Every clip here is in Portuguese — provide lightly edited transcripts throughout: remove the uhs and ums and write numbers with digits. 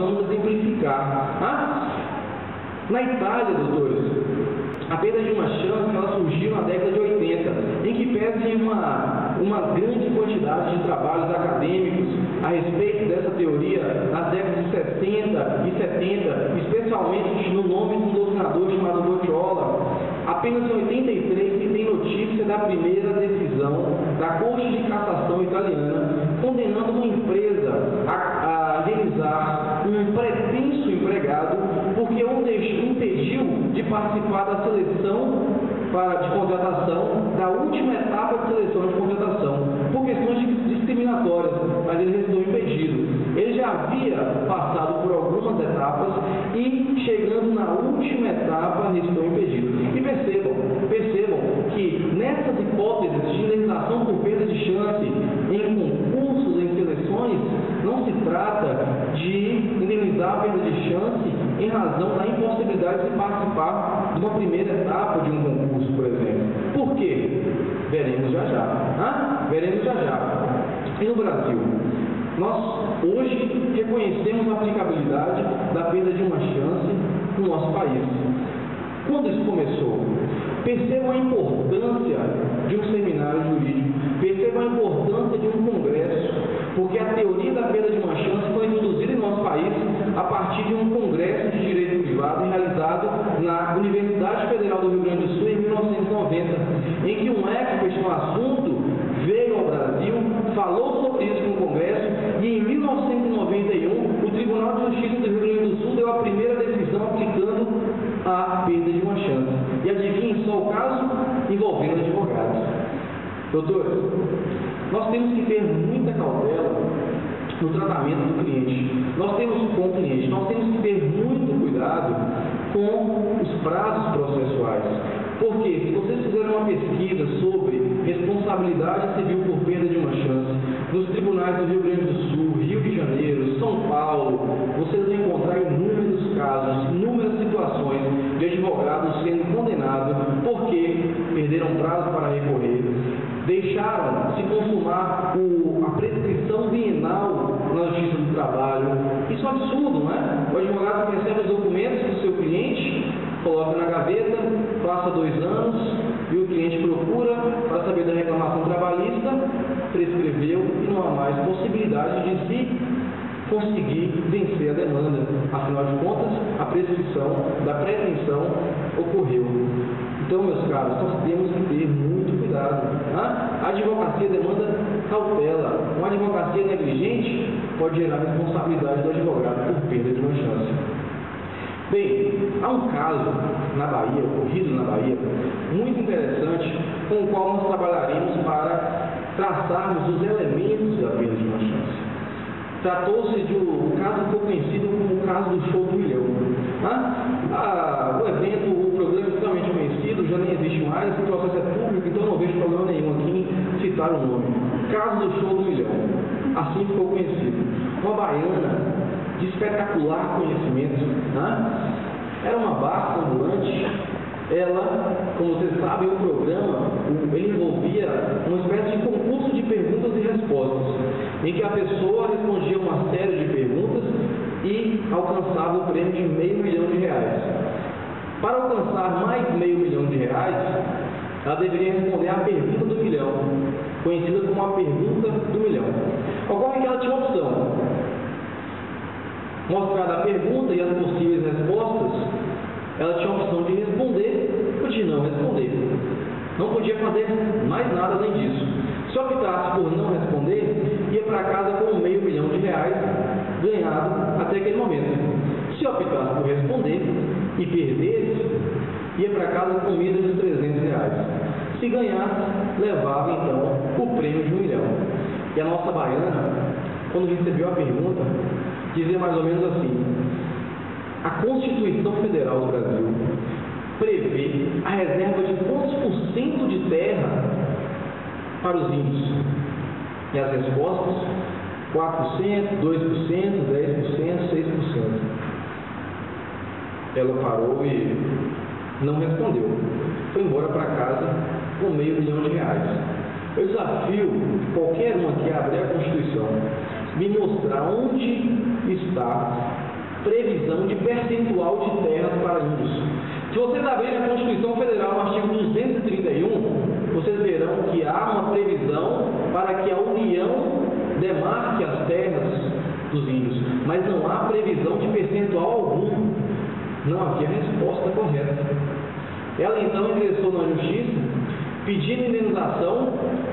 vamos exemplificar. Na Itália, doutores, a perda de uma chance ela surgiu na década de 80, em que pese uma grande quantidade de trabalhos acadêmicos a respeito dessa teoria nas décadas de 60 e 70, especialmente no nome de um doutrinador chamado Bocciola. Apenas em 83 se tem notícia da primeira decisão da Corte de Cassação italiana condenando uma empresa a realizar um pretenso empregado porque o impediu de participar da seleção de contratação, da última etapa de seleção de contratação, por questões discriminatórias, mas ele restou impedido. Ele já havia passado por algumas etapas e, chegando na última etapa, restou impedido. E percebam que nessas hipóteses de indenização por perda de chance em concursos, em seleções, não se trata de indenizar a perda de chance em razão da impossibilidade de participar de uma primeira etapa de um concurso, por exemplo. Por quê? Veremos já já. Veremos já já. E no Brasil? Nós hoje reconhecemos a aplicabilidade da perda de uma chance no nosso país. Quando isso começou? Percebam a importância de um seminário jurídico, percebam a importância de um congresso, porque a teoria da perda de uma chance foi introduzida em nosso país a partir de um congresso de direito privado realizado na Universidade Federal do Rio Grande do Sul em 1990, em que um expert no assunto veio ao Brasil, falou sobre isso no congresso e em 1991 o Tribunal de Justiça do Rio Grande do Sul deu a primeira decisão aplicando a perda de uma chance. E adivinhem só o caso envolvendo advogados. Doutores, nós temos que ter muita cautela no tratamento do cliente. Nós temos que ter muito cuidado com os prazos processuais. Porque se vocês fizerem uma pesquisa sobre responsabilidade civil por perda de uma chance nos tribunais do Rio Grande do Sul, Rio de Janeiro, São Paulo, vocês vão encontrar inúmeros casos, inúmeras situações de advogados sendo condenados porque perderam prazo para recorrer, deixaram se consumar a prescrição bienal na Justiça do Trabalho. Isso é um absurdo, não é? O advogado recebe os documentos do seu cliente, coloca na gaveta, passa 2 anos e o cliente procura para saber da reclamação trabalhista, prescreveu e não há mais possibilidade de se conseguir vencer a demanda. Afinal de contas, a prescrição da pretensão ocorreu. Então, meus caros, nós temos que ter muito cuidado. A advocacia demanda cautela. Uma advocacia negligente pode gerar responsabilidade do advogado por perda de uma chance. Bem, há um caso na Bahia, ocorrido na Bahia, muito interessante, com o qual nós trabalharemos para traçarmos os elementos da perda de uma chance. Tratou-se de um caso que ficou conhecido como o caso do show do milhão. O evento, o programa é extremamente conhecido, já nem existe mais, esse processo é público, então não vejo problema nenhum aqui em citar o nome. Caso do show do milhão. Assim ficou conhecido. Uma baiana de espetacular conhecimento, era uma barca ambulante. Ela, como vocês sabem, o programa ele envolvia uma espécie de concurso de perguntas e respostas, em que a pessoa respondia uma série de perguntas e alcançava o prêmio de R$500 mil. Para alcançar mais R$500 mil, ela deveria responder a pergunta do milhão, conhecida como a pergunta do milhão. Ocorre que ela tinha uma opção: mostrada a pergunta e as possíveis respostas, ela tinha a opção de responder ou de não responder. Não podia fazer mais nada além disso. Se optasse por não responder, ia para casa com R$500 mil ganhado até aquele momento. Se optasse por responder e perdesse, ia para casa com míseros R$300. Se ganhasse, levava então o prêmio de R$1 milhão. E a nossa baiana, quando recebeu a pergunta, dizia mais ou menos assim: a Constituição Federal do Brasil prevê a reserva de quantos por cento de terra para os índios? E as respostas: 4%, 2%, 10%, 6%. Ela parou e não respondeu. Foi embora para casa com R$500 mil. Eu desafio qualquer um aqui a abrir a Constituição, me mostrar onde está previsão de percentual de terras para índios. Se vocês abrirem a Constituição Federal, no artigo 231, vocês verão que há uma previsão para que a União demarque as terras dos índios, mas não há previsão de percentual algum. Não havia resposta correta. Ela então ingressou na Justiça pedindo indenização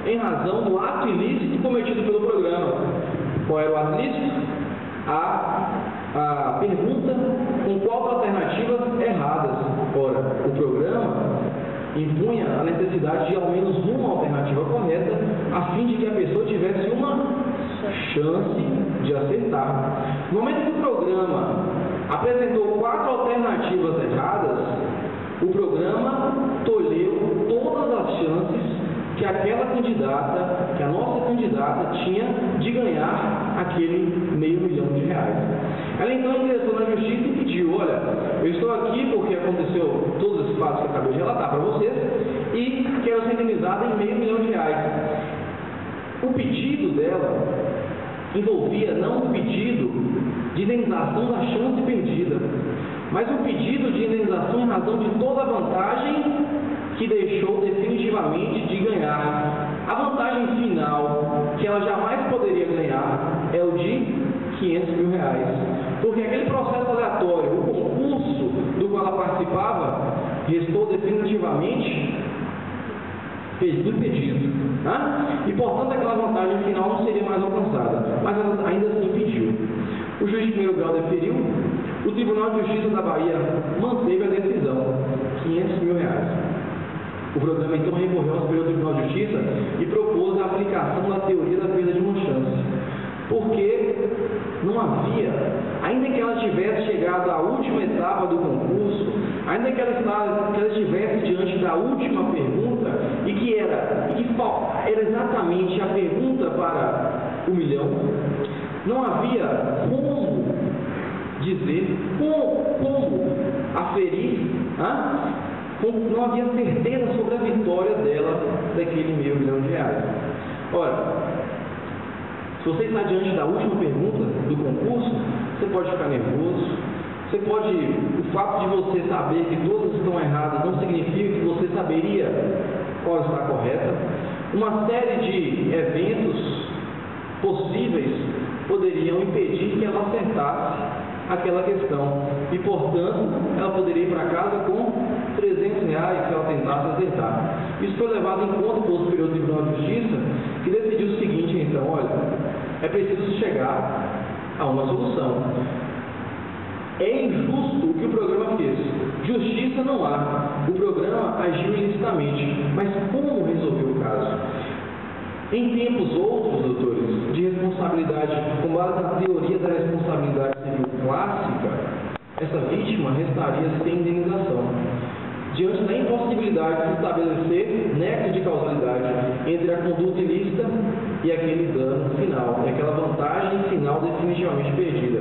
em razão do ato ilícito cometido pelo programa. Qual era o ato ilícito? A pergunta com 4 alternativas erradas. Ora, o programa impunha a necessidade de ao menos uma alternativa correta, a fim de que a pessoa tivesse uma chance de acertar. No momento que o programa apresentou 4 alternativas erradas, o programa tolheu todas as chances que aquela candidata, que a nossa candidata tinha de ganhar aquele R$500 mil. Ela então ingressou na Justiça e pediu: olha, eu estou aqui porque aconteceu todos os fatos que eu acabei de relatar para vocês e quero ser indenizada em R$500 mil. O pedido dela envolvia não o pedido de indenização da chance perdida, mas o pedido de indenização em razão de toda a vantagem que deixou definitivamente de ganhar. A vantagem final, que ela jamais poderia ganhar, é o de R$500 mil, porque aquele processo aleatório, o concurso do qual ela participava, restou definitivamente impedido, né? E portanto aquela vantagem final não seria mais alcançada, mas ela ainda assim pediu. O juiz de primeiro grau deferiu, o Tribunal de Justiça da Bahia manteve a decisão, R$500 mil. O programa então recorreu ao Superior Tribunal de Justiça e propôs a aplicação da teoria da perda de uma chance, porque não havia, ainda que ela tivesse chegado à última etapa do concurso, ainda que ela estivesse diante da última pergunta e que era exatamente a pergunta para R$1 milhão, não havia como dizer, como aferir, não havia certeza sobre a vitória dela daquele R$500 mil. Ora, se você está diante da última pergunta do concurso, você pode ficar nervoso, o fato de você saber que todas estão erradas não significa que você saberia qual está correta. Uma série de eventos possíveis poderiam impedir que ela acertasse aquela questão e, portanto, ela poderia ir para casa com R$300 se ela tentasse acertar. Isso foi levado em conta pelo Superior Tribunal de Justiça, que decidiu o seguinte: então, olha, é preciso chegar a uma solução. É injusto o que o programa fez. Justiça não há. O programa agiu ilicitamente. Mas como resolver o caso? Em tempos outros, doutores, de responsabilidade, com base na teoria da responsabilidade civil clássica, essa vítima restaria sem indenização. Diante da impossibilidade de se estabelecer nexo de causalidade entre a conduta ilícita e aquele dano final, e aquela vantagem final definitivamente perdida.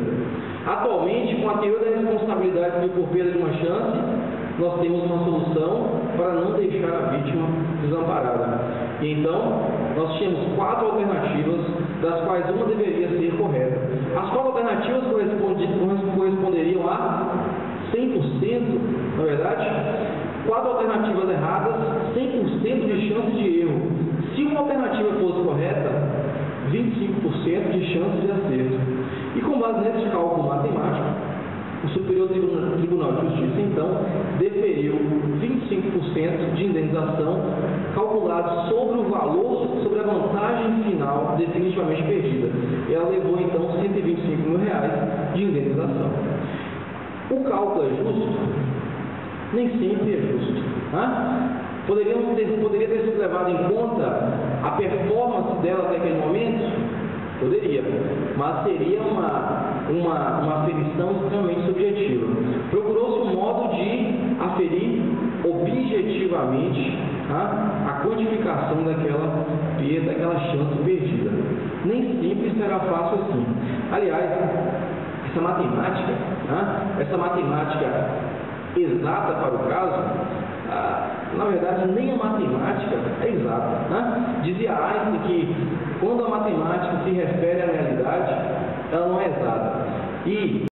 Atualmente, com a teoria da responsabilidade civil por perda de uma chance, nós temos uma solução para não deixar a vítima desamparada. E então, nós tínhamos 4 alternativas, das quais uma deveria ser correta. As 4 alternativas corresponderiam a 100%, na verdade, 4 alternativas erradas, 100% de chance de erro. Se uma alternativa fosse correta, 25% de chance de acerto. E com base nesse cálculo matemático, o Superior Tribunal de Justiça, então, deferiu 25% de indenização calculado sobre o valor, sobre a vantagem final definitivamente perdida. E ela levou, então, R$125 mil de indenização. O cálculo é justo? Nem sempre é justo. Poderia ter sido levado em conta a performance dela até aquele momento? Poderia, mas seria uma aferição extremamente subjetiva. Procurou-se um modo de aferir objetivamente a quantificação daquela perda, daquela chance perdida. Nem sempre será fácil assim. Aliás, essa matemática exata para o caso, na verdade, nem a matemática é exata. Dizia Einstein que quando a matemática se refere à realidade, ela não é exata. E